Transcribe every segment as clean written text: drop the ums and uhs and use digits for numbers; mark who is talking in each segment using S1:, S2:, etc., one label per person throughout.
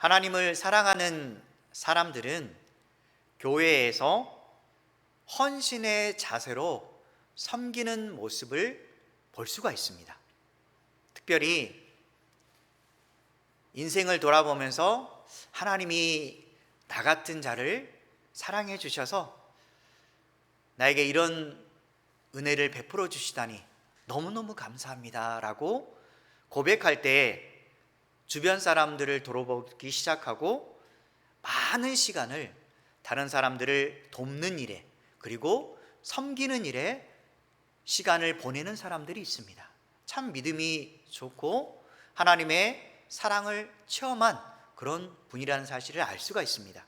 S1: 하나님을 사랑하는 사람들은 교회에서 헌신의 자세로 섬기는 모습을 볼 수가 있습니다. 특별히 인생을 돌아보면서 하나님이 나 같은 자를 사랑해 주셔서 나에게 이런 은혜를 베풀어 주시다니 너무너무 감사합니다 라고 고백할 때 주변 사람들을 돌아보기 시작하고 많은 시간을 다른 사람들을 돕는 일에, 그리고 섬기는 일에 시간을 보내는 사람들이 있습니다. 참 믿음이 좋고 하나님의 사랑을 체험한 그런 분이라는 사실을 알 수가 있습니다.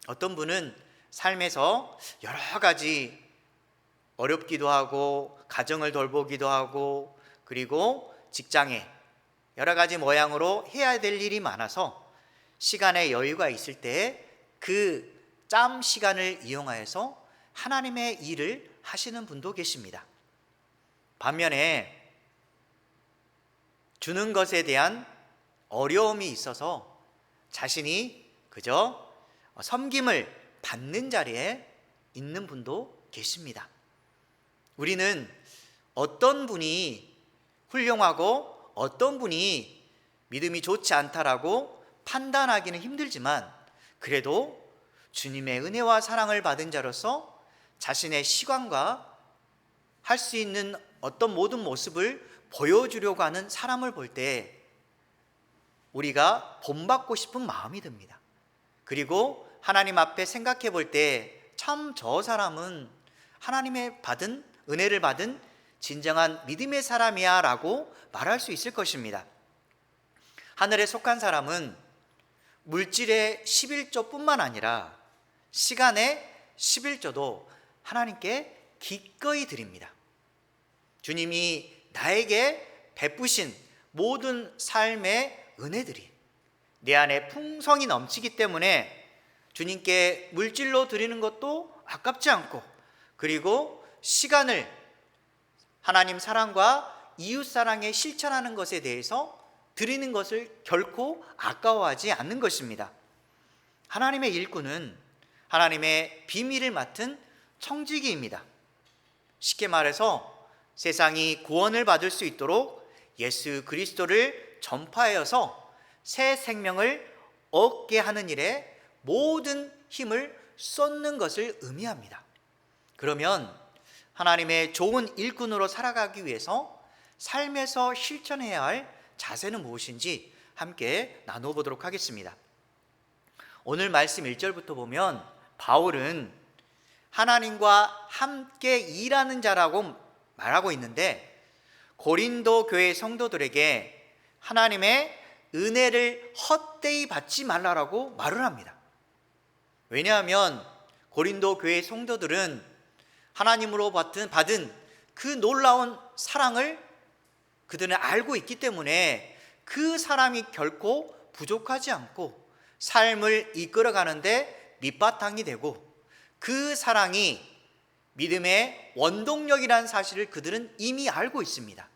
S1: 어떤 분은 삶에서 여러 가지 어렵기도 하고 가정을 돌보기도 하고 그리고 직장에 여러 가지 모양으로 해야 될 일이 많아서 시간에 여유가 있을 때 그 짬 시간을 이용하여서 하나님의 일을 하시는 분도 계십니다. 반면에 주는 것에 대한 어려움이 있어서 자신이 그저 섬김을 받는 자리에 있는 분도 계십니다. 우리는 어떤 분이 훌륭하고 어떤 분이 믿음이 좋지 않다라고 판단하기는 힘들지만, 그래도 주님의 은혜와 사랑을 받은 자로서 자신의 시간과 할 수 있는 어떤 모든 모습을 보여주려고 하는 사람을 볼 때 우리가 본받고 싶은 마음이 듭니다. 그리고 하나님 앞에 생각해 볼 때 참 저 사람은 하나님의 받은 은혜를 받은 진정한 믿음의 사람이야 라고 말할 수 있을 것입니다. 하늘에 속한 사람은 물질의 11조뿐만 아니라 시간의 11조도 하나님께 기꺼이 드립니다. 주님이 나에게 베푸신 모든 삶의 은혜들이 내 안에 풍성이 넘치기 때문에 주님께 물질로 드리는 것도 아깝지 않고, 그리고 시간을 하나님 사랑과 이웃 사랑에 실천하는 것에 대해서 드리는 것을 결코 아까워하지 않는 것입니다. 하나님의 일꾼은 하나님의 비밀을 맡은 청지기입니다. 쉽게 말해서 세상이 구원을 받을 수 있도록 예수 그리스도를 전파하여서 새 생명을 얻게 하는 일에 모든 힘을 쏟는 것을 의미합니다. 그러면 하나님의 좋은 일꾼으로 살아가기 위해서 삶에서 실천해야 할 자세는 무엇인지 함께 나눠보도록 하겠습니다. 오늘 말씀 1절부터 보면 바울은 하나님과 함께 일하는 자라고 말하고 있는데, 고린도 교회 성도들에게 하나님의 은혜를 헛되이 받지 말라라고 말을 합니다. 왜냐하면 고린도 교회 성도들은 하나님으로 받은 그 놀라운 사랑을 그들은 알고 있기 때문에 그 사랑이 결코 부족하지 않고 삶을 이끌어가는데 밑바탕이 되고, 그 사랑이 믿음의 원동력이라는 사실을 그들은 이미 알고 있습니다.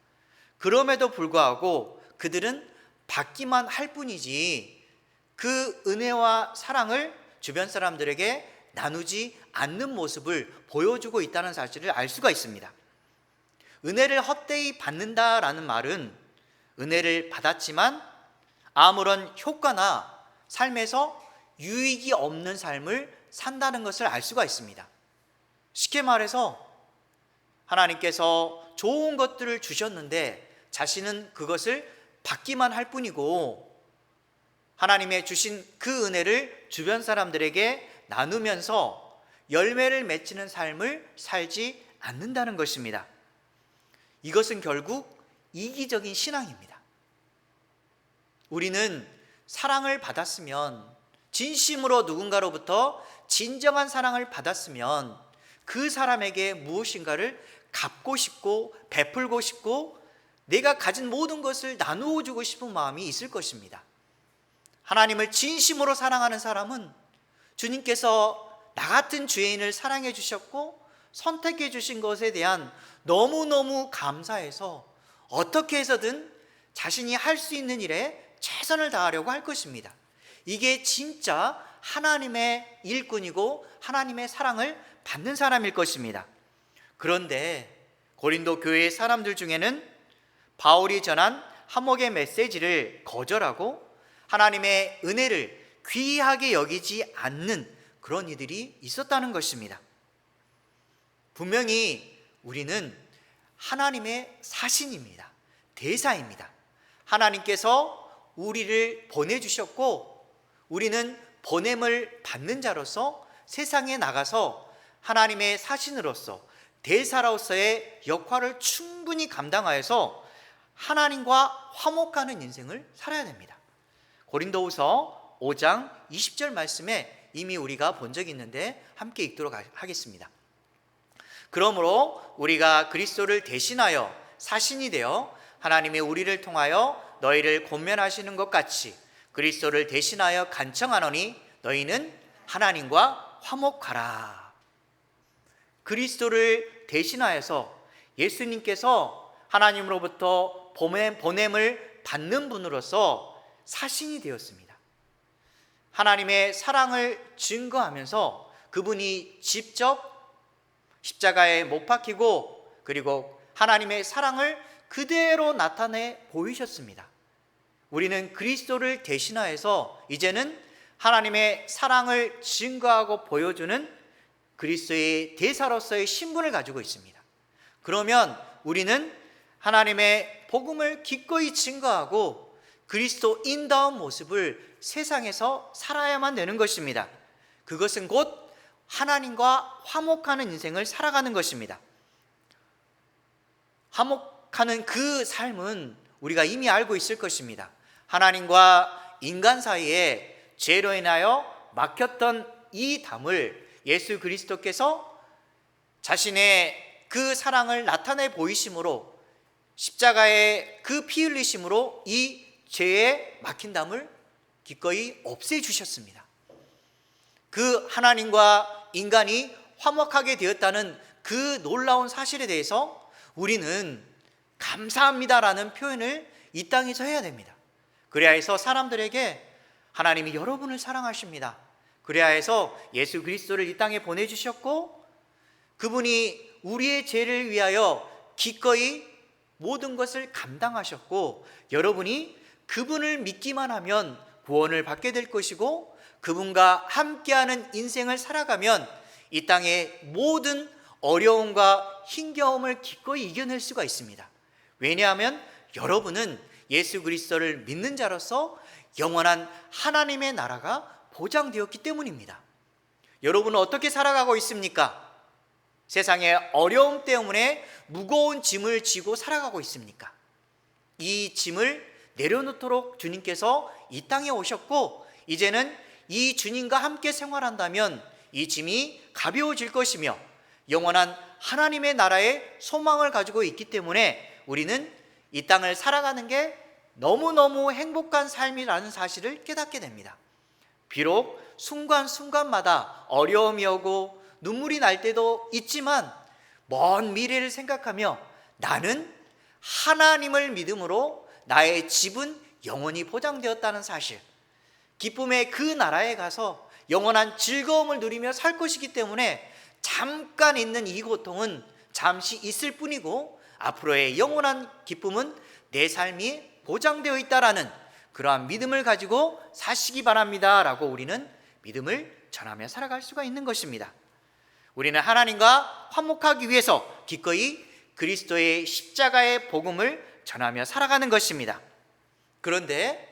S1: 그럼에도 불구하고 그들은 받기만 할 뿐이지 그 은혜와 사랑을 주변 사람들에게 나누지 않는 모습을 보여주고 있다는 사실을 알 수가 있습니다. 은혜를 헛되이 받는다라는 말은 은혜를 받았지만 아무런 효과나 삶에서 유익이 없는 삶을 산다는 것을 알 수가 있습니다. 쉽게 말해서 하나님께서 좋은 것들을 주셨는데 자신은 그것을 받기만 할 뿐이고, 하나님의 주신 그 은혜를 주변 사람들에게 나누면서 열매를 맺히는 삶을 살지 않는다는 것입니다. 이것은 결국 이기적인 신앙입니다. 우리는 사랑을 받았으면, 진심으로 누군가로부터 진정한 사랑을 받았으면 그 사람에게 무엇인가를 갚고 싶고 베풀고 싶고 내가 가진 모든 것을 나누어 주고 싶은 마음이 있을 것입니다. 하나님을 진심으로 사랑하는 사람은 주님께서 나 같은 죄인을 사랑해 주셨고 선택해 주신 것에 대한 너무너무 감사해서 어떻게 해서든 자신이 할 수 있는 일에 최선을 다하려고 할 것입니다. 이게 진짜 하나님의 일꾼이고 하나님의 사랑을 받는 사람일 것입니다. 그런데 고린도 교회의 사람들 중에는 바울이 전한 화목의 메시지를 거절하고 하나님의 은혜를 귀하게 여기지 않는 그런 이들이 있었다는 것입니다. 분명히 우리는 하나님의 사신입니다. 대사입니다. 하나님께서 우리를 보내주셨고 우리는 보냄을 받는 자로서 세상에 나가서 하나님의 사신으로서 대사로서의 역할을 충분히 감당하여서 하나님과 화목하는 인생을 살아야 됩니다. 고린도후서 5장 20절 말씀에 이미 우리가 본 적이 있는데 함께 읽도록 하겠습니다. 그러므로 우리가 그리스도를 대신하여 사신이 되어 하나님이 우리를 통하여 너희를 권면하시는 것 같이 그리스도를 대신하여 간청하노니 너희는 하나님과 화목하라. 그리스도를 대신하여서 예수님께서 하나님으로부터 보냄을 받는 분으로서 사신이 되었습니다. 하나님의 사랑을 증거하면서 그분이 직접 십자가에 못 박히고 그리고 하나님의 사랑을 그대로 나타내 보이셨습니다. 우리는 그리스도를 대신하여서 이제는 하나님의 사랑을 증거하고 보여주는 그리스도의 대사로서의 신분을 가지고 있습니다. 그러면 우리는 하나님의 복음을 기꺼이 증거하고 그리스도인다운 모습을 세상에서 살아야만 되는 것입니다. 그것은 곧 하나님과 화목하는 인생을 살아가는 것입니다. 화목하는 그 삶은 우리가 이미 알고 있을 것입니다. 하나님과 인간 사이에 죄로 인하여 막혔던 이 담을 예수 그리스도께서 자신의 그 사랑을 나타내 보이심으로 십자가의 그 피 흘리심으로 이 죄에 막힌 담을 기꺼이 없애주셨습니다. 그 하나님과 인간이 화목하게 되었다는 그 놀라운 사실에 대해서 우리는 감사합니다라는 표현을 이 땅에서 해야 됩니다. 그래야 해서 사람들에게 하나님이 여러분을 사랑하십니다. 그래야 해서 예수 그리스도를 이 땅에 보내주셨고 그분이 우리의 죄를 위하여 기꺼이 모든 것을 감당하셨고 여러분이 그분을 믿기만 하면 구원을 받게 될 것이고 그분과 함께하는 인생을 살아가면 이 땅의 모든 어려움과 힘겨움을 기꺼이 이겨낼 수가 있습니다. 왜냐하면 여러분은 예수 그리스도를 믿는 자로서 영원한 하나님의 나라가 보장되었기 때문입니다. 여러분은 어떻게 살아가고 있습니까? 세상의 어려움 때문에 무거운 짐을 지고 살아가고 있습니까? 이 짐을 내려놓도록 주님께서 이 땅에 오셨고 이제는 이 주님과 함께 생활한다면 이 짐이 가벼워질 것이며 영원한 하나님의 나라의 소망을 가지고 있기 때문에 우리는 이 땅을 살아가는 게 너무너무 행복한 삶이라는 사실을 깨닫게 됩니다. 비록 순간순간마다 어려움이 오고 눈물이 날 때도 있지만 먼 미래를 생각하며 나는 하나님을 믿음으로 나의 집은 영원히 보장되었다는 사실, 기쁨의 그 나라에 가서 영원한 즐거움을 누리며 살 것이기 때문에 잠깐 있는 이 고통은 잠시 있을 뿐이고 앞으로의 영원한 기쁨은 내 삶이 보장되어 있다라는 그러한 믿음을 가지고 사시기 바랍니다 라고 우리는 믿음을 전하며 살아갈 수가 있는 것입니다. 우리는 하나님과 화목하기 위해서 기꺼이 그리스도의 십자가의 복음을 전하며 살아가는 것입니다. 그런데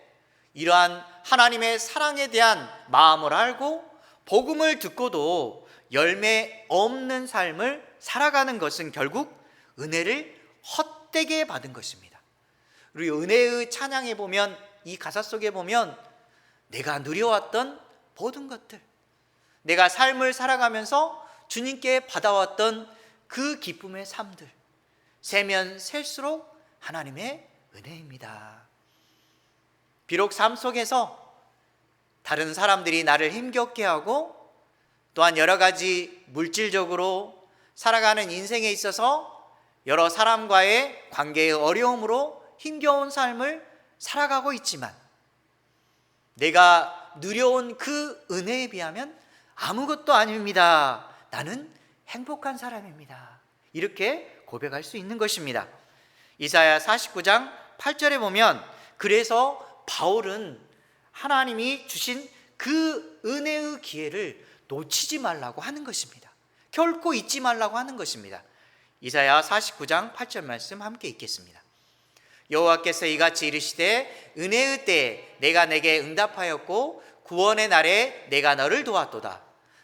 S1: 이러한 하나님의 사랑에 대한 마음을 알고 복음을 듣고도 열매 없는 삶을 살아가는 것은 결국 은혜를 헛되게 받은 것입니다. 우리 은혜의 찬양에 보면 이 가사 속에 보면 내가 누려왔던 모든 것들, 내가 삶을 살아가면서 주님께 받아왔던 그 기쁨의 삶들 세면 셀수록 하나님의 은혜입니다. 비록 삶 속에서 다른 사람들이 나를 힘겹게 하고 또한 여러 가지 물질적으로 살아가는 인생에 있어서 여러 사람과의 관계의 어려움으로 힘겨운 삶을 살아가고 있지만 내가 누려온 그 은혜에 비하면 아무것도 아닙니다. 나는 행복한 사람입니다. 이렇게 고백할 수 있는 것입니다. 이사야 49장 8절에 보면 그래서 바울은 하나님이 주신 그 은혜의 기회를 놓치지 말라고 하는 것입니다. 결코 잊지 말라고 하는 것입니다. 이사야 49장 8절 말씀 함께 읽겠습니다. 여호와께서 이같이 이르시되 은혜의 때에 내가 내게 응답하였고 구원의 날에 내가 너를 도왔도다.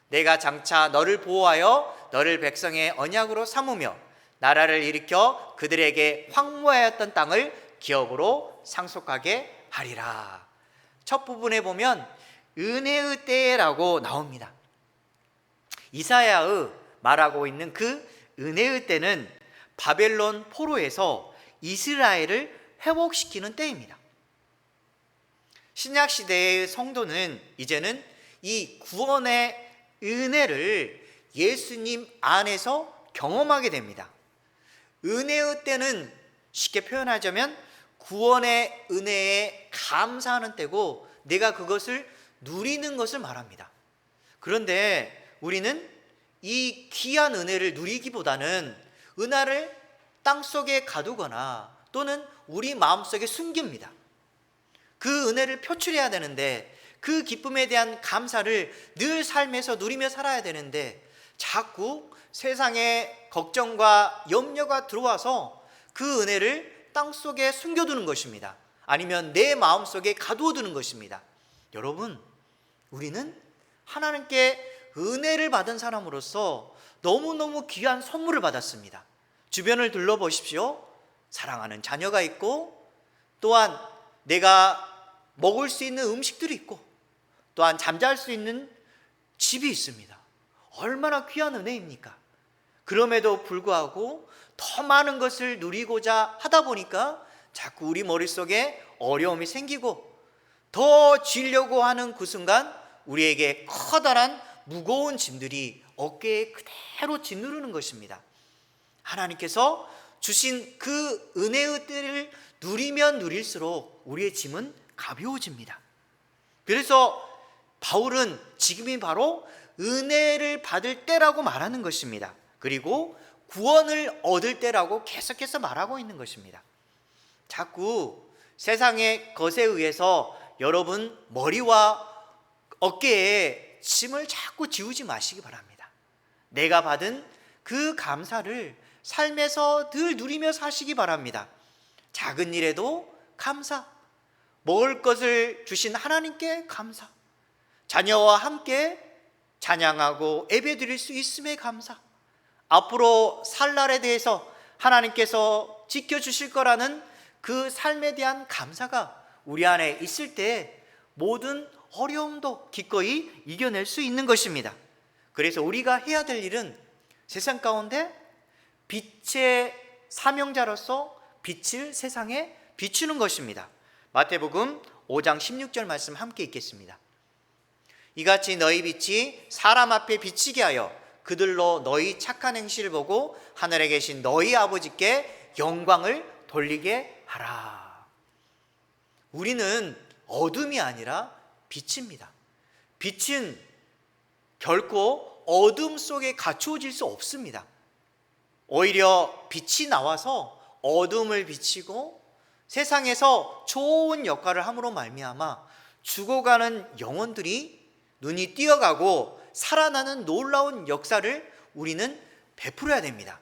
S1: 내가 장차 너를 보호하여 너를 백성의 언약으로 삼으며 나라를 일으켜 그들에게 황무하였던 땅을 기업으로 상속하게 하리라. 첫 부분에 보면 은혜의 때라고 나옵니다. 이사야의 말하고 있는 그 은혜의 때는 바벨론 포로에서 이스라엘을 회복시키는 때입니다. 신약 시대의 성도는 이제는 이 구원의 은혜를 예수님 안에서 경험하게 됩니다. 은혜의 때는 쉽게 표현하자면 구원의 은혜에 감사하는 때고 내가 그것을 누리는 것을 말합니다. 그런데 우리는 이 귀한 은혜를 누리기보다는 은혜를 땅속에 가두거나 또는 우리 마음속에 숨깁니다. 그 은혜를 표출해야 되는데 그 기쁨에 대한 감사를 늘 삶에서 누리며 살아야 되는데 자꾸 세상에 걱정과 염려가 들어와서 그 은혜를 땅속에 숨겨두는 것입니다. 아니면 내 마음속에 가두어두는 것입니다. 여러분, 우리는 하나님께 은혜를 받은 사람으로서 너무너무 귀한 선물을 받았습니다. 주변을 둘러보십시오. 사랑하는 자녀가 있고 또한 내가 먹을 수 있는 음식들이 있고 또한 잠잘 수 있는 집이 있습니다. 얼마나 귀한 은혜입니까? 그럼에도 불구하고 더 많은 것을 누리고자 하다 보니까 자꾸 우리 머릿속에 어려움이 생기고 더 쥐려고 하는 그 순간 우리에게 커다란 무거운 짐들이 어깨에 그대로 짓누르는 것입니다. 하나님께서 주신 그 은혜의 때를 누리면 누릴수록 우리의 짐은 가벼워집니다. 그래서 바울은 지금이 바로 은혜를 받을 때라고 말하는 것입니다. 그리고 구원을 얻을 때라고 계속해서 말하고 있는 것입니다. 자꾸 세상의 것에 의해서 여러분 머리와 어깨에 짐을 자꾸 지우지 마시기 바랍니다. 내가 받은 그 감사를 삶에서 늘 누리며 사시기 바랍니다. 작은 일에도 감사, 먹을 것을 주신 하나님께 감사, 자녀와 함께 찬양하고 예배드릴 수 있음에 감사, 앞으로 살 날에 대해서 하나님께서 지켜주실 거라는 그 삶에 대한 감사가 우리 안에 있을 때 모든 어려움도 기꺼이 이겨낼 수 있는 것입니다. 그래서 우리가 해야 될 일은 세상 가운데 빛의 사명자로서 빛을 세상에 비추는 것입니다. 마태복음 5장 16절 말씀 함께 읽겠습니다. 이같이 너희 빛이 사람 앞에 비치게 하여 그들로 너희 착한 행실을 보고 하늘에 계신 너희 아버지께 영광을 돌리게 하라. 우리는 어둠이 아니라 빛입니다. 빛은 결코 어둠 속에 갖추어질 수 없습니다. 오히려 빛이 나와서 어둠을 비치고 세상에서 좋은 역할을 함으로 말미암아 죽어가는 영혼들이 눈이 띄어가고 살아나는 놀라운 역사를 우리는 베풀어야 됩니다.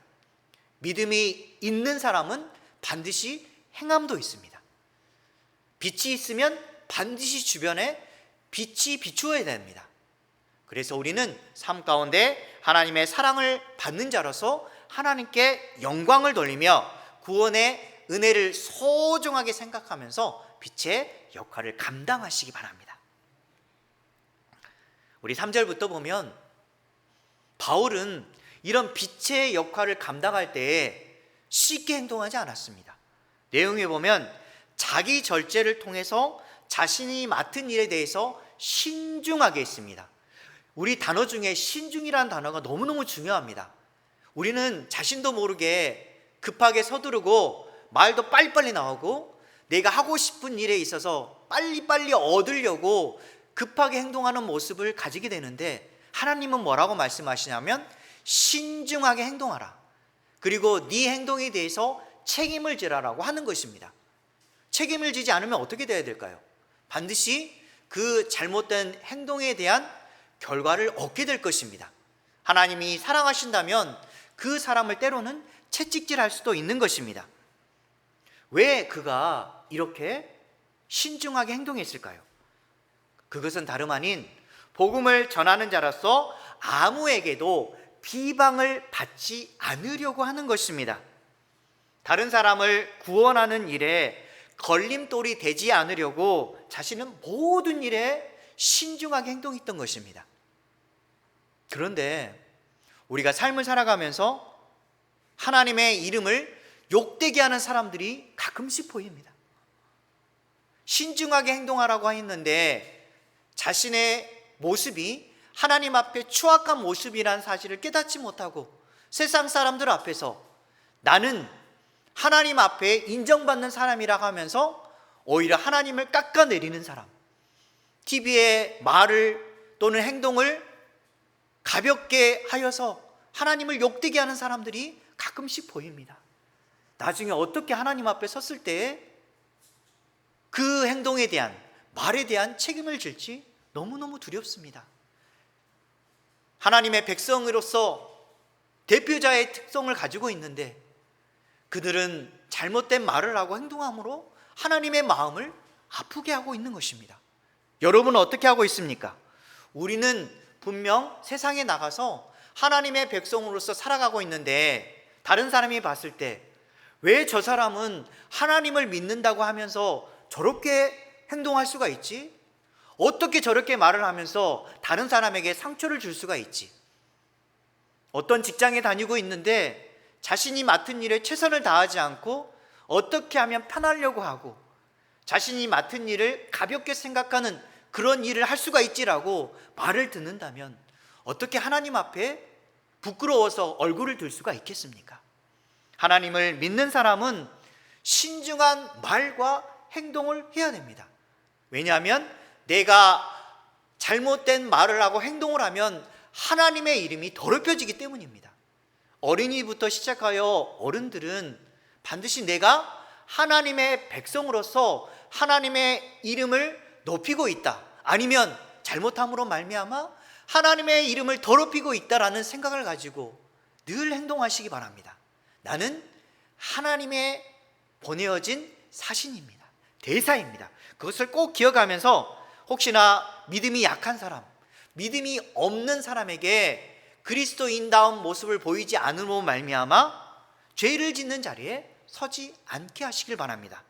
S1: 믿음이 있는 사람은 반드시 행함도 있습니다. 빛이 있으면 반드시 주변에 빛이 비추어야 됩니다. 그래서 우리는 삶 가운데 하나님의 사랑을 받는 자로서 하나님께 영광을 돌리며 구원의 은혜를 소중하게 생각하면서 빛의 역할을 감당하시기 바랍니다. 우리 3절부터 보면 바울은 이런 빛의 역할을 감당할 때에 쉽게 행동하지 않았습니다. 내용에 보면 자기 절제를 통해서 자신이 맡은 일에 대해서 신중하게 했습니다. 우리 단어 중에 신중이라는 단어가 너무너무 중요합니다. 우리는 자신도 모르게 급하게 서두르고 말도 빨리빨리 나오고 내가 하고 싶은 일에 있어서 빨리빨리 얻으려고 급하게 행동하는 모습을 가지게 되는데, 하나님은 뭐라고 말씀하시냐면 신중하게 행동하라. 그리고 네 행동에 대해서 책임을 지라라고 하는 것입니다. 책임을 지지 않으면 어떻게 돼야 될까요? 반드시 그 잘못된 행동에 대한 결과를 얻게 될 것입니다. 하나님이 사랑하신다면 그 사람을 때로는 채찍질할 수도 있는 것입니다. 왜 그가 이렇게 신중하게 행동했을까요? 그것은 다름 아닌 복음을 전하는 자로서 아무에게도 비방을 받지 않으려고 하는 것입니다. 다른 사람을 구원하는 일에 걸림돌이 되지 않으려고 자신은 모든 일에 신중하게 행동했던 것입니다. 그런데 우리가 삶을 살아가면서 하나님의 이름을 욕되게 하는 사람들이 가끔씩 보입니다. 신중하게 행동하라고 했는데 자신의 모습이 하나님 앞에 추악한 모습이라는 사실을 깨닫지 못하고 세상 사람들 앞에서 나는 하나님 앞에 인정받는 사람이라 하면서 오히려 하나님을 깎아내리는 사람, TV에 말을 또는 행동을 가볍게 하여서 하나님을 욕되게 하는 사람들이 가끔씩 보입니다. 나중에 어떻게 하나님 앞에 섰을 때 그 행동에 대한, 말에 대한 책임을 질지 너무너무 두렵습니다. 하나님의 백성으로서 대표자의 특성을 가지고 있는데 그들은 잘못된 말을 하고 행동함으로 하나님의 마음을 아프게 하고 있는 것입니다. 여러분은 어떻게 하고 있습니까? 우리는 분명 세상에 나가서 하나님의 백성으로서 살아가고 있는데 다른 사람이 봤을 때 왜 저 사람은 하나님을 믿는다고 하면서 저렇게 행동할 수가 있지? 어떻게 저렇게 말을 하면서 다른 사람에게 상처를 줄 수가 있지? 어떤 직장에 다니고 있는데 자신이 맡은 일에 최선을 다하지 않고 어떻게 하면 편하려고 하고 자신이 맡은 일을 가볍게 생각하는 그런 일을 할 수가 있지라고 말을 듣는다면 어떻게 하나님 앞에 부끄러워서 얼굴을 들 수가 있겠습니까? 하나님을 믿는 사람은 신중한 말과 행동을 해야 됩니다. 왜냐하면 내가 잘못된 말을 하고 행동을 하면 하나님의 이름이 더럽혀지기 때문입니다. 어린이부터 시작하여 어른들은 반드시 내가 하나님의 백성으로서 하나님의 이름을 높이고 있다, 아니면 잘못함으로 말미암아 하나님의 이름을 더럽히고 있다라는 생각을 가지고 늘 행동하시기 바랍니다. 나는 하나님의 보내어진 사신입니다. 대사입니다. 그것을 꼭 기억하면서 혹시나 믿음이 약한 사람, 믿음이 없는 사람에게 그리스도인다운 모습을 보이지 않음으로 말미암아 죄를 짓는 자리에 서지 않게 하시길 바랍니다.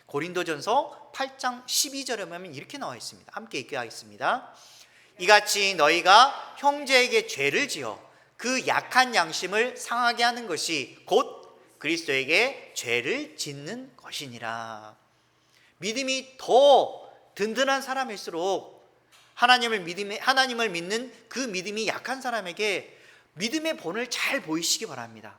S1: 고린도전서 8장 12절에 보면 이렇게 나와 있습니다. 함께 읽겠습니다. 이같이 너희가 형제에게 죄를 지어 그 약한 양심을 상하게 하는 것이 곧 그리스도에게 죄를 짓는 것이니라. 믿음이 더 든든한 사람일수록 하나님을 믿는 그 믿음이 약한 사람에게 믿음의 본을 잘 보이시기 바랍니다.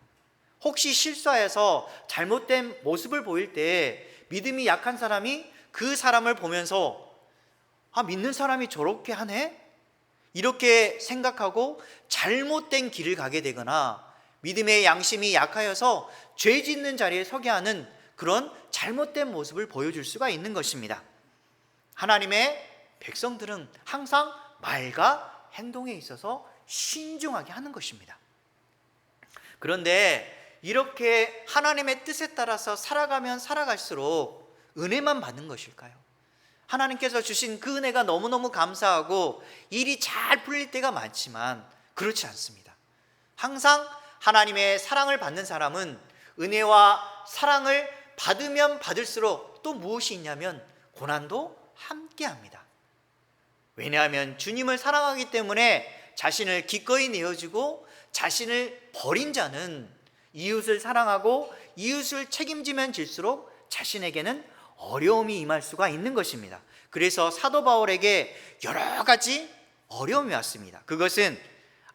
S1: 혹시 실수해서 잘못된 모습을 보일 때 믿음이 약한 사람이 그 사람을 보면서 믿는 사람이 저렇게 하네? 이렇게 생각하고 잘못된 길을 가게 되거나 믿음의 양심이 약하여서 죄 짓는 자리에 서게 하는 그런 잘못된 모습을 보여줄 수가 있는 것입니다. 하나님의 백성들은 항상 말과 행동에 있어서 신중하게 하는 것입니다. 그런데 이렇게 하나님의 뜻에 따라서 살아가면 살아갈수록 은혜만 받는 것일까요? 하나님께서 주신 그 은혜가 너무너무 감사하고 일이 잘 풀릴 때가 많지만 그렇지 않습니다. 항상 하나님의 사랑을 받는 사람은 은혜와 사랑을 받으면 받을수록 또 무엇이 있냐면 고난도 함께합니다. 왜냐하면 주님을 사랑하기 때문에 자신을 기꺼이 내어주고 자신을 버린 자는 이웃을 사랑하고 이웃을 책임지면 질수록 자신에게는 어려움이 임할 수가 있는 것입니다. 그래서 사도 바울에게 여러 가지 어려움이 왔습니다. 그것은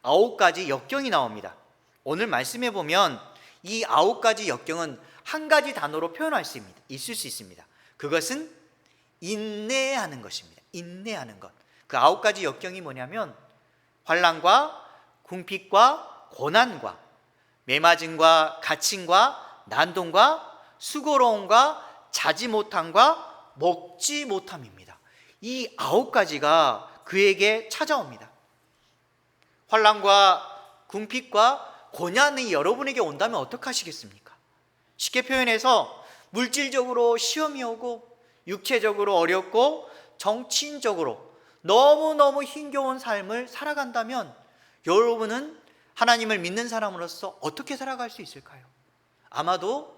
S1: 9가지 역경이 나옵니다. 오늘 말씀해 보면 이 9가지 역경은 한 가지 단어로 표현할 수 있을 수 있습니다. 그것은 인내하는 것입니다. 인내하는 것. 그 9가지 역경이 뭐냐면 환난과 궁핍과 고난과 매맞음과 갇힘과 난동과 수고로움과 자지 못함과 먹지 못함입니다. 이 9가지가 그에게 찾아옵니다. 환난과 궁핍과 고난이 여러분에게 온다면 어떡하시겠습니까? 쉽게 표현해서 물질적으로 시험이 오고 육체적으로 어렵고 정치인적으로 너무너무 힘겨운 삶을 살아간다면 여러분은 하나님을 믿는 사람으로서 어떻게 살아갈 수 있을까요? 아마도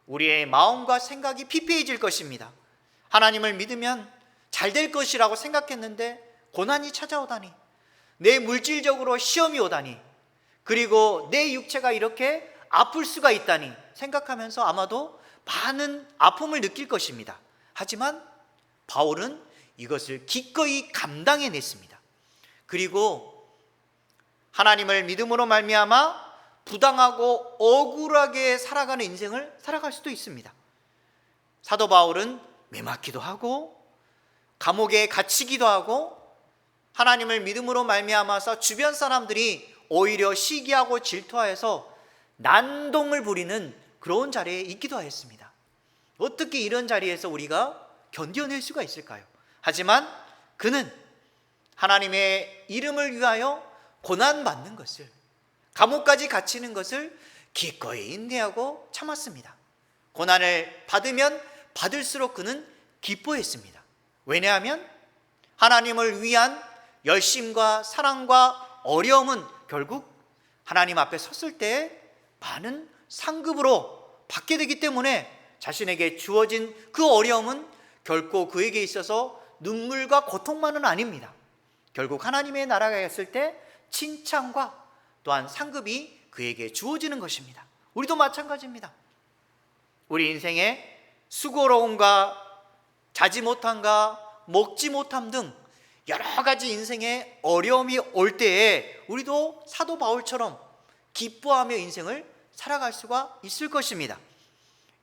S1: 우리의 마음과 생각이 피폐해질 것입니다. 하나님을 믿으면 잘 될 것이라고 생각했는데 고난이 찾아오다니, 내 물질적으로 시험이 오다니, 그리고 내 육체가 이렇게 아플 수가 있다니 생각하면서 아마도 많은 아픔을 느낄 것입니다. 하지만 바울은 이것을 기꺼이 감당해냈습니다. 그리고 하나님을 믿음으로 말미암아 부당하고 억울하게 살아가는 인생을 살아갈 수도 있습니다. 사도 바울은 매맞기도 하고 감옥에 갇히기도 하고 하나님을 믿음으로 말미암아서 주변 사람들이 오히려 시기하고 질투하여서 난동을 부리는 그런 자리에 있기도 하였습니다. 어떻게 이런 자리에서 우리가 견뎌낼 수가 있을까요? 하지만 그는 하나님의 이름을 위하여 고난받는 것을, 감옥까지 갇히는 것을 기꺼이 인내하고 참았습니다. 고난을 받으면 받을수록 그는 기뻐했습니다. 왜냐하면 하나님을 위한 열심과 사랑과 어려움은 결국 하나님 앞에 섰을 때 많은 상급으로 받게 되기 때문에 자신에게 주어진 그 어려움은 결코 그에게 있어서 눈물과 고통만은 아닙니다. 결국 하나님의 나라가 있을 때 칭찬과 또한 상급이 그에게 주어지는 것입니다. 우리도 마찬가지입니다. 우리 인생에 수고로움과 자지 못함과 먹지 못함 등 여러 가지 인생의 어려움이 올 때에 우리도 사도 바울처럼 기뻐하며 인생을 살아갈 수가 있을 것입니다.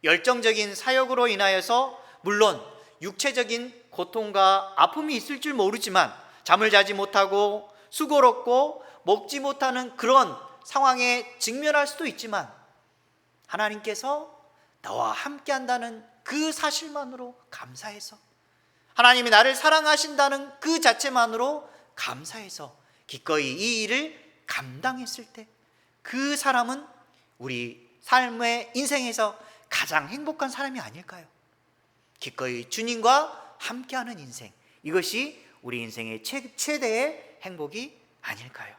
S1: 열정적인 사역으로 인하여서 물론 육체적인 고통과 아픔이 있을 줄 모르지만 잠을 자지 못하고 수고롭고 먹지 못하는 그런 상황에 직면할 수도 있지만 하나님께서 나와 함께 한다는 그 사실만으로 감사해서, 하나님이 나를 사랑하신다는 그 자체만으로 감사해서 기꺼이 이 일을 감당했을 때 그 사람은 우리 삶의 인생에서 가장 행복한 사람이 아닐까요? 기꺼이 주님과 함께하는 인생, 이것이 우리 인생의 최대의 행복이 아닐까요?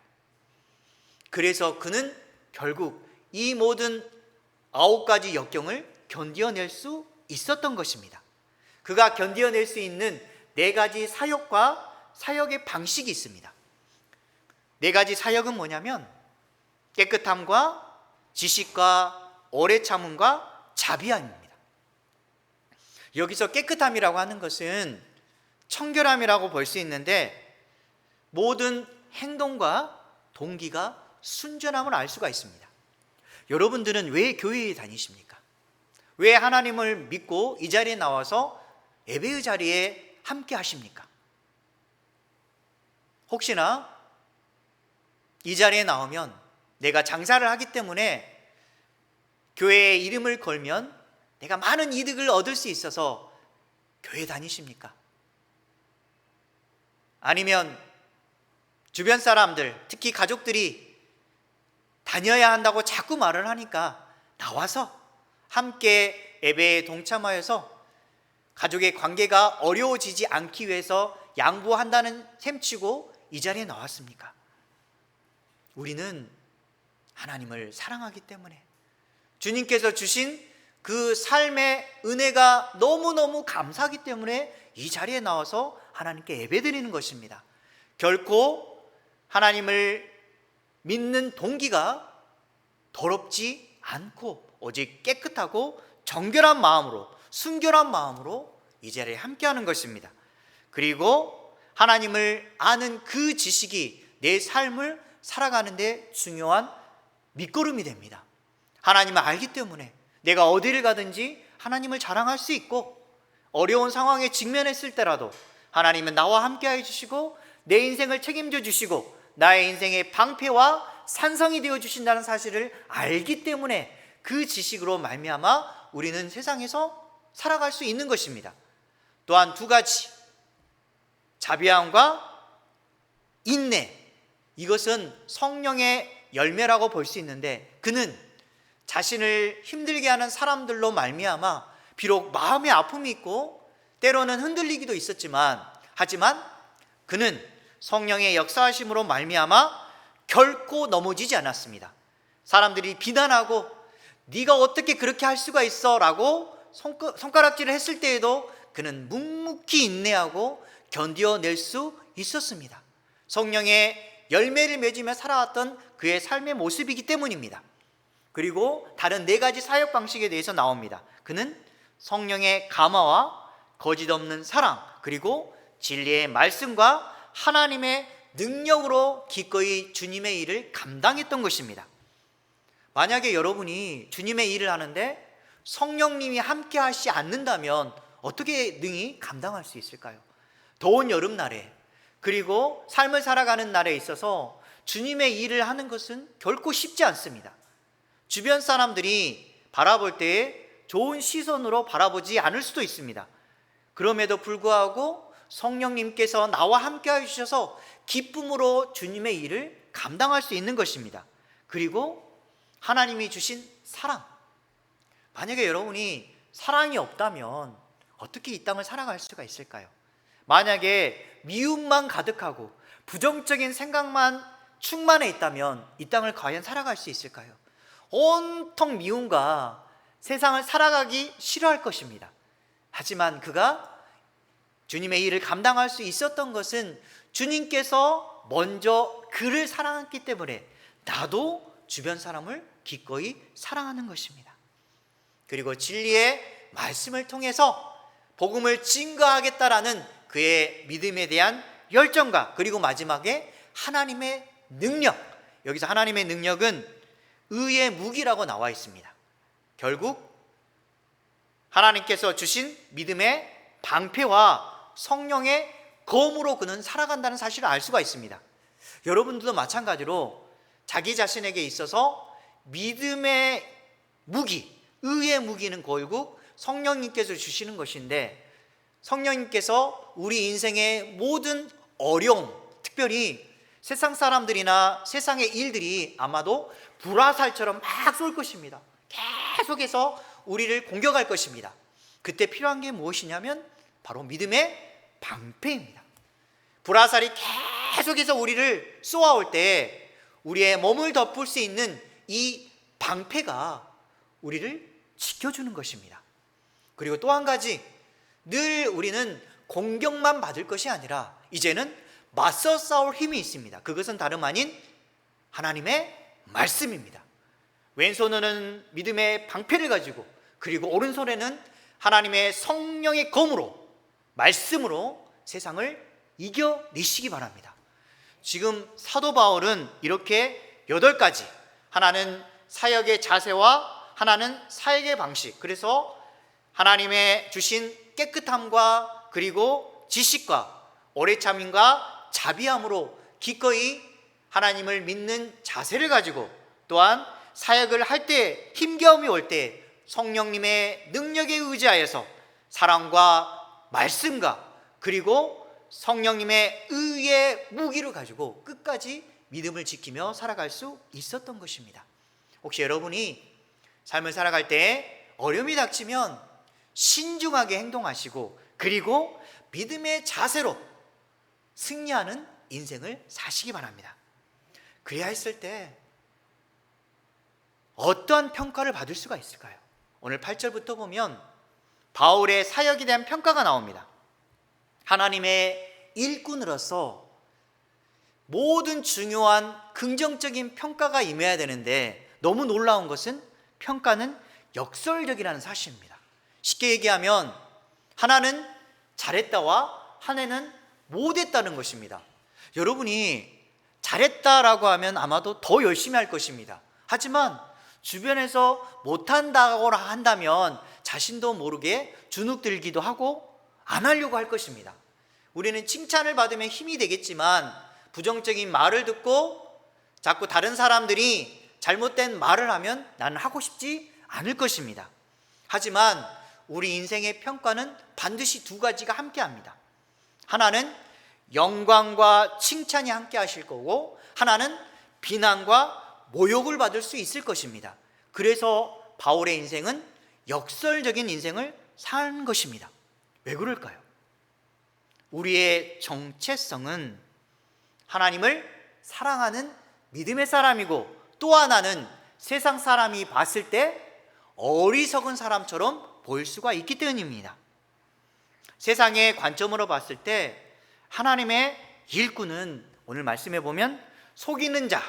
S1: 그래서 그는 결국 이 모든 9가지 역경을 견뎌낼 수 있었던 것입니다. 그가 견뎌낼 수 있는 4가지 사역과 사역의 방식이 있습니다. 4가지 사역은 뭐냐면 깨끗함과 지식과 오래 참음과 자비함입니다. 여기서 깨끗함이라고 하는 것은 청결함이라고 볼 수 있는데 모든 행동과 동기가 순전함을 알 수가 있습니다. 여러분들은 왜 교회에 다니십니까? 왜 하나님을 믿고 이 자리에 나와서 예배의 자리에 함께 하십니까? 혹시나 이 자리에 나오면 내가 장사를 하기 때문에 교회에 이름을 걸면 내가 많은 이득을 얻을 수 있어서 교회 다니십니까? 아니면 주변 사람들, 특히 가족들이 다녀야 한다고 자꾸 말을 하니까 나와서 함께 예배에 동참하여서 가족의 관계가 어려워지지 않기 위해서 양보한다는 셈치고 이 자리에 나왔습니까? 우리는 하나님을 사랑하기 때문에 주님께서 주신 그 삶의 은혜가 너무너무 감사하기 때문에 이 자리에 나와서 하나님께 예배드리는 것입니다. 결코 하나님을 믿는 동기가 더럽지 않고 오직 깨끗하고 정결한 마음으로, 순결한 마음으로 이 자리에 함께하는 것입니다. 그리고 하나님을 아는 그 지식이 내 삶을 살아가는 데 중요한 밑거름이 됩니다. 하나님을 알기 때문에 내가 어디를 가든지 하나님을 자랑할 수 있고 어려운 상황에 직면했을 때라도 하나님은 나와 함께 해주시고 내 인생을 책임져 주시고 나의 인생의 방패와 산성이 되어 주신다는 사실을 알기 때문에 그 지식으로 말미암아 우리는 세상에서 살아갈 수 있는 것입니다. 또한 두 가지, 자비함과 인내, 이것은 성령의 열매라고 볼 수 있는데, 그는 자신을 힘들게 하는 사람들로 말미암아 비록 마음의 아픔이 있고 때로는 흔들리기도 있었지만, 하지만 그는 성령의 역사하심으로 말미암아 결코 넘어지지 않았습니다. 사람들이 비난하고 네가 어떻게 그렇게 할 수가 있어 라고 손가락질을 했을 때에도 그는 묵묵히 인내하고 견뎌낼 수 있었습니다. 성령의 열매를 맺으며 살아왔던 그의 삶의 모습이기 때문입니다. 그리고 다른 네 가지 사역 방식에 대해서 나옵니다. 그는 성령의 감화와 거짓 없는 사랑, 그리고 진리의 말씀과 하나님의 능력으로 기꺼이 주님의 일을 감당했던 것입니다. 만약에 여러분이 주님의 일을 하는데 성령님이 함께 하시지 않는다면 어떻게 능히 감당할 수 있을까요? 더운 여름날에, 그리고 삶을 살아가는 날에 있어서 주님의 일을 하는 것은 결코 쉽지 않습니다. 주변 사람들이 바라볼 때에 좋은 시선으로 바라보지 않을 수도 있습니다. 그럼에도 불구하고 성령님께서 나와 함께 해주셔서 기쁨으로 주님의 일을 감당할 수 있는 것입니다. 그리고 하나님이 주신 사랑, 만약에 여러분이 사랑이 없다면 어떻게 이 땅을 살아갈 수가 있을까요? 만약에 미움만 가득하고 부정적인 생각만 충만해 있다면 이 땅을 과연 살아갈 수 있을까요? 온통 미움과 세상을 살아가기 싫어할 것입니다. 하지만 그가 주님의 일을 감당할 수 있었던 것은 주님께서 먼저 그를 사랑했기 때문에 나도 주변 사람을 기꺼이 사랑하는 것입니다. 그리고 진리의 말씀을 통해서 복음을 증거하겠다라는 그의 믿음에 대한 열정과, 그리고 마지막에 하나님의 능력, 여기서 하나님의 능력은 의의 무기라고 나와 있습니다. 결국 하나님께서 주신 믿음의 방패와 성령의 검으로 그는 살아간다는 사실을 알 수가 있습니다. 여러분들도 마찬가지로 자기 자신에게 있어서 믿음의 무기, 의의 무기는 결국 성령님께서 주시는 것인데, 성령님께서 우리 인생의 모든 어려움, 특별히 세상 사람들이나 세상의 일들이 아마도 불화살처럼 막 쏠 것입니다. 계속해서 우리를 공격할 것입니다. 그때 필요한 게 무엇이냐면 바로 믿음의 방패입니다. 불화살이 계속해서 우리를 쏘아올 때 우리의 몸을 덮을 수 있는 이 방패가 우리를 지켜주는 것입니다. 그리고 또 한 가지, 늘 우리는 공격만 받을 것이 아니라 이제는 맞서 싸울 힘이 있습니다. 그것은 다름 아닌 하나님의 말씀입니다. 왼손으로는 믿음의 방패를 가지고, 그리고 오른손에는 하나님의 성령의 검으로, 말씀으로 세상을 이겨내시기 바랍니다. 지금 사도 바울은 이렇게 8가지, 하나는 사역의 자세와 하나는 사역의 방식, 그래서 하나님의 주신 깨끗함과 그리고 지식과 오래 참음과 자비함으로 기꺼이 하나님을 믿는 자세를 가지고, 또한 사역을 할 때 힘겨움이 올 때 성령님의 능력에 의지하여서 사랑과 말씀과 그리고 성령님의 의의 무기를 가지고 끝까지 믿음을 지키며 살아갈 수 있었던 것입니다. 혹시 여러분이 삶을 살아갈 때 어려움이 닥치면 신중하게 행동하시고, 그리고 믿음의 자세로 승리하는 인생을 사시기 바랍니다. 그래야 했을 때 어떠한 평가를 받을 수가 있을까요? 오늘 8절부터 보면 바울의 사역에 대한 평가가 나옵니다. 하나님의 일꾼으로서 모든 중요한 긍정적인 평가가 임해야 되는데, 너무 놀라운 것은 평가는 역설적이라는 사실입니다. 쉽게 얘기하면 하나는 잘했다와 하나는 못했다는 것입니다. 여러분이 잘했다라고 하면 아마도 더 열심히 할 것입니다. 하지만 주변에서 못한다고 한다면 자신도 모르게 주눅들기도 하고 안 하려고 할 것입니다. 우리는 칭찬을 받으면 힘이 되겠지만 부정적인 말을 듣고 자꾸 다른 사람들이 잘못된 말을 하면 나는 하고 싶지 않을 것입니다. 하지만 우리 인생의 평가는 반드시 두 가지가 함께 합니다. 하나는 영광과 칭찬이 함께 하실 거고, 하나는 비난과 모욕을 받을 수 있을 것입니다. 그래서 바울의 인생은 역설적인 인생을 산 것입니다. 왜 그럴까요? 우리의 정체성은 하나님을 사랑하는 믿음의 사람이고, 또 하나는 세상 사람이 봤을 때 어리석은 사람처럼 보일 수가 있기 때문입니다. 세상의 관점으로 봤을 때 하나님의 일꾼은 오늘 말씀해 보면 속이는 자,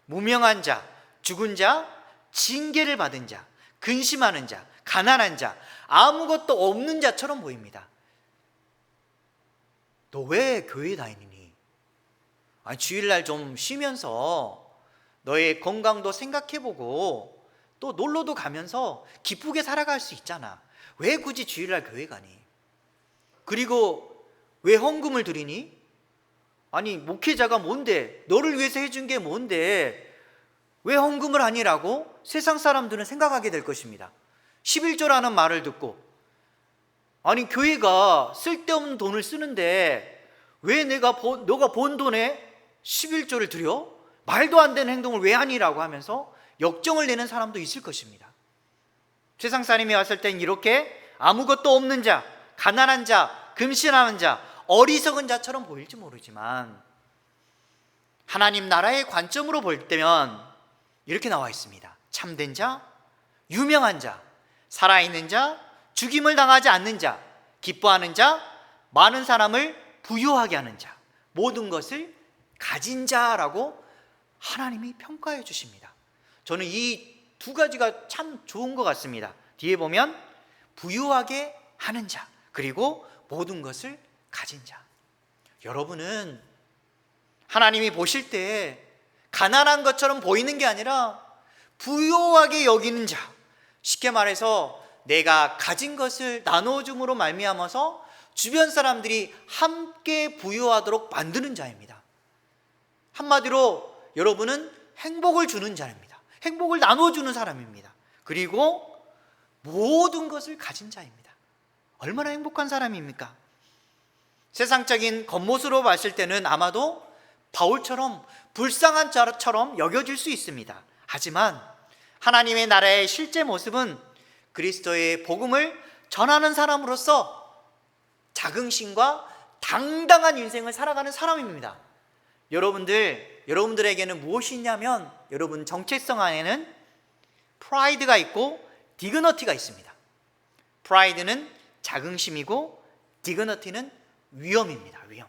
S1: 무명한 자, 죽은 자, 징계를 받은 자, 근심하는 자, 가난한 자, 아무것도 없는 자처럼 보입니다. 너 왜 교회 다니니? 아니, 주일날 좀 쉬면서 너의 건강도 생각해보고 또 놀러도 가면서 기쁘게 살아갈 수 있잖아. 왜 굳이 주일날 교회 가니? 그리고 왜 헌금을 드리니? 아니, 목회자가 뭔데? 너를 위해서 해준 게 뭔데? 왜 헌금을 하니라고 세상 사람들은 생각하게 될 것입니다. 11조라는 말을 듣고, 아니, 교회가 쓸데없는 돈을 쓰는데 왜 너가 본 돈에 11조를 드려? 말도 안 되는 행동을 왜 하니라고 하면서 역정을 내는 사람도 있을 것입니다. 세상 사람이 왔을 땐 이렇게 아무것도 없는 자, 가난한 자, 금신하는 자, 어리석은 자처럼 보일지 모르지만 하나님 나라의 관점으로 볼 때면 이렇게 나와 있습니다. 참된 자, 유명한 자, 살아있는 자, 죽임을 당하지 않는 자, 기뻐하는 자, 많은 사람을 부유하게 하는 자, 모든 것을 가진 자라고 하나님이 평가해 주십니다. 저는 이 두 가지가 참 좋은 것 같습니다. 뒤에 보면 부유하게 하는 자, 그리고 모든 것을 가진 자. 여러분은 하나님이 보실 때 가난한 것처럼 보이는 게 아니라 부유하게 여기는 자, 쉽게 말해서 내가 가진 것을 나눠줌으로 말미암아서 주변 사람들이 함께 부유하도록 만드는 자입니다. 한마디로 여러분은 행복을 주는 자입니다. 행복을 나눠주는 사람입니다. 그리고 모든 것을 가진 자입니다. 얼마나 행복한 사람입니까? 세상적인 겉모습으로 봤을 때는 아마도 바울처럼 불쌍한 자처럼 여겨질 수 있습니다. 하지만 하나님의 나라의 실제 모습은 그리스도의 복음을 전하는 사람으로서 자긍심과 당당한 인생을 살아가는 사람입니다. 여러분들에게는 무엇이 있냐면, 여러분 정체성 안에는 프라이드가 있고 디그너티가 있습니다. 프라이드는 자긍심이고 디그너티는 위엄입니다. 위엄.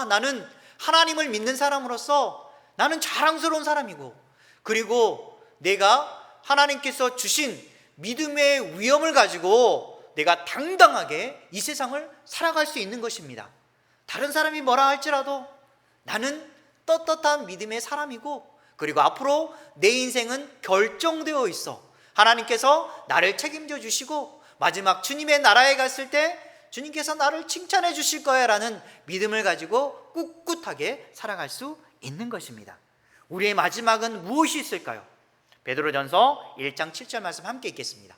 S1: 나는 하나님을 믿는 사람으로서 나는 자랑스러운 사람이고, 그리고 내가 하나님께서 주신 믿음의 위엄을 가지고 내가 당당하게 이 세상을 살아갈 수 있는 것입니다. 다른 사람이 뭐라 할지라도 나는 떳떳한 믿음의 사람이고, 그리고 앞으로 내 인생은 결정되어 있어. 하나님께서 나를 책임져 주시고 마지막 주님의 나라에 갔을 때 주님께서 나를 칭찬해 주실 거야 라는 믿음을 가지고 꿋꿋하게 살아갈 수 있는 것입니다. 우리의 마지막은 무엇이 있을까요? 베드로전서 1장 7절 말씀 함께 읽겠습니다.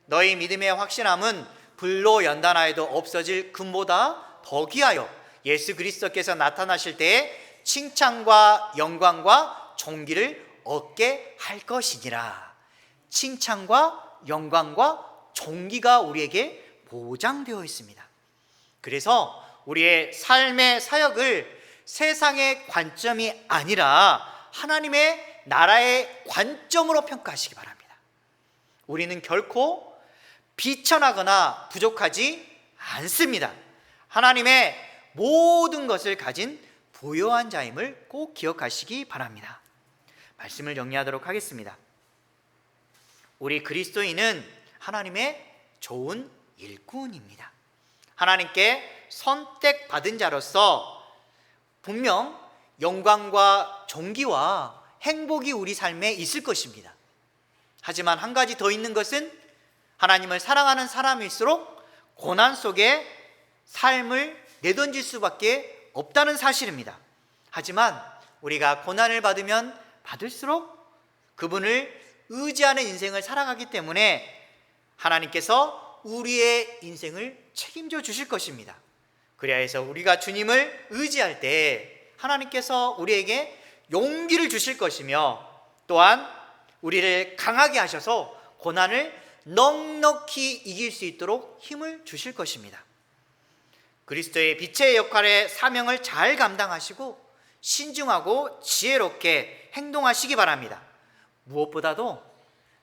S1: 너희 믿음의 확신함은 불로 연단하여도 없어질 금보다 더 귀하여 예수 그리스도께서 나타나실 때에 칭찬과 영광과 존귀를 얻게 할 것이니라. 칭찬과 영광과 존귀가 우리에게 보장되어 있습니다. 그래서 우리의 삶의 사역을 세상의 관점이 아니라 하나님의 나라의 관점으로 평가하시기 바랍니다. 우리는 결코 비천하거나 부족하지 않습니다. 하나님의 모든 것을 가진 부요한 자임을 꼭 기억하시기 바랍니다. 말씀을 정리하도록 하겠습니다. 우리 그리스도인은 하나님의 좋은 일꾼입니다. 하나님께 선택받은 자로서 분명 영광과 존귀와 행복이 우리 삶에 있을 것입니다. 하지만 한 가지 더 있는 것은 하나님을 사랑하는 사람일수록 고난 속에 삶을 내던질 수밖에 없다는 사실입니다. 하지만 우리가 고난을 받으면 받을수록 그분을 의지하는 인생을 살아가기 때문에 하나님께서 우리의 인생을 책임져 주실 것입니다. 그래야 해서 우리가 주님을 의지할 때 하나님께서 우리에게 용기를 주실 것이며, 또한 우리를 강하게 하셔서 고난을 넉넉히 이길 수 있도록 힘을 주실 것입니다. 그리스도의 빛의 역할의 사명을 잘 감당하시고 신중하고 지혜롭게 행동하시기 바랍니다. 무엇보다도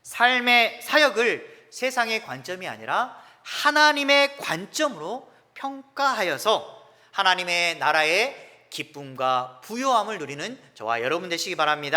S1: 삶의 사역을 세상의 관점이 아니라 하나님의 관점으로 평가하여서 하나님의 나라의 기쁨과 부요함을 누리는 저와 여러분 되시기 바랍니다.